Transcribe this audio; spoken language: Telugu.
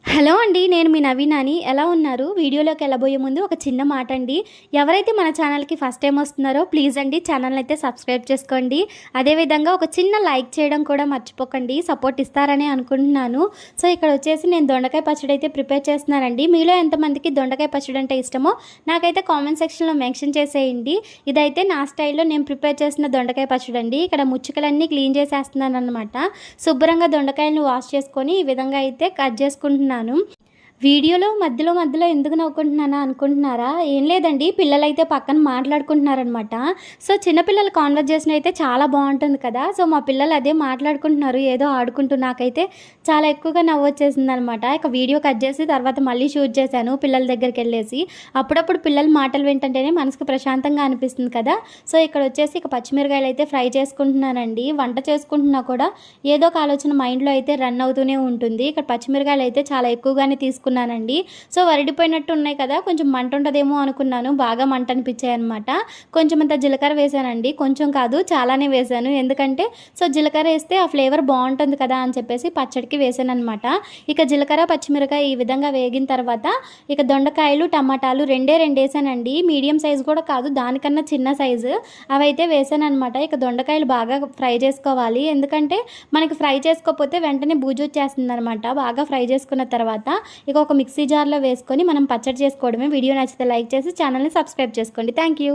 హలో అండి. నేను మీ నవీనాని. ఎలా ఉన్నారు? వీడియోలోకి వెళ్ళబోయే ముందు ఒక చిన్న మాట అండి. ఎవరైతే మన ఛానల్‌కి ఫస్ట్ టైమ్ వస్తున్నారో ప్లీజ్ అండి ఛానల్‌ని అయితే సబ్స్క్రైబ్ చేసుకోండి. అదేవిధంగా ఒక చిన్న లైక్ చేయడం కూడా మర్చిపోకండి. సపోర్ట్ ఇస్తారని అనుకుంటున్నాను. సో ఇక్కడ వచ్చేసి నేను దొండకాయ పచ్చడి అయితే ప్రిపేర్ చేస్తున్నానండి. మీలో ఎంతమందికి దొండకాయ పచ్చడి అంటే ఇష్టమో నాకైతే కామెంట్ సెక్షన్‌లో మెన్షన్ చేసేయండి. ఇదైతే నా స్టైల్‌లో నేను ప్రిపేర్ చేసిన దొండకాయ పచ్చడి అండి. ఇక్కడ ముచ్చుకలన్నీ క్లీన్ చేసేస్తున్నానన్నమాట. శుభ్రంగా దొండకాయలను వాష్ చేసుకొని ఈ విధంగా అయితే కట్ చేసుకుంటున్నాను. వీడియోలో మధ్యలో ఎందుకు నవ్వుకుంటున్నానా అనుకుంటున్నారా? ఏం లేదండి, పిల్లలైతే పక్కన మాట్లాడుకుంటున్నారనమాట. సో చిన్నపిల్లల కాన్వర్జేషన్ అయితే చాలా బాగుంటుంది కదా. సో మా పిల్లలు అదే మాట్లాడుకుంటున్నారు, ఏదో ఆడుకుంటూ. నాకైతే చాలా ఎక్కువగా నవ్వొచ్చేసిందనమాట. ఇక వీడియో కట్ చేసి తర్వాత మళ్ళీ షూట్ చేశాను పిల్లల దగ్గరికి వెళ్ళేసి. అప్పుడప్పుడు పిల్లల మాటలు వింటుంటేనే మనసుకు ప్రశాంతంగా అనిపిస్తుంది కదా. సో ఇక్కడ వచ్చేసి ఇక పచ్చిమిరకాయలు అయితే ఫ్రై చేసుకుంటున్నానండి. వంట చేసుకుంటున్నా కూడా ఏదో ఒక ఆలోచన మైండ్లో అయితే రన్ అవుతూనే ఉంటుంది. ఇక్కడ పచ్చిమిరకాయలు అయితే చాలా ఎక్కువగానే తీసుకున్నానండి. సో వరిడిపోయినట్టు ఉన్నాయి కదా, కొంచెం మంట ఉంటుందేమో అనుకున్నాను. బాగా మంట అనిపించాయి అనమాట. కొంచెం అంత జీలకర్ర వేసానండి. కొంచెం కాదు, చాలానే వేసాను. ఎందుకంటే సో జీలకర్ర వేస్తే ఆ ఫ్లేవర్ బాగుంటుంది కదా అని చెప్పేసి పచ్చడికి వేసాను అనమాట. ఇక జీలకర్ర పచ్చిమిరకాయ ఈ విధంగా వేగిన తర్వాత ఇక దొండకాయలు టమాటాలు రెండే వేసానండి. మీడియం సైజు కూడా కాదు, దానికన్నా చిన్న సైజు అవైతే వేసాను అనమాట. ఇక దొండకాయలు బాగా ఫ్రై చేసుకోవాలి. ఎందుకంటే మనకి ఫ్రై చేసుకోకపోతే వెంటనే బూజు వచ్చేస్తుంది అనమాట. బాగా ఫ్రై చేసుకున్న తర్వాత ఇక ఒక మిక్సీ జార్లో వేసుకొని మనం పచ్చడి చేసుకోవడమే. వీడియో నచ్చితే లైక్ చేసి ఛానల్ని సబ్స్క్రైబ్ చేసుకోండి. Thank you.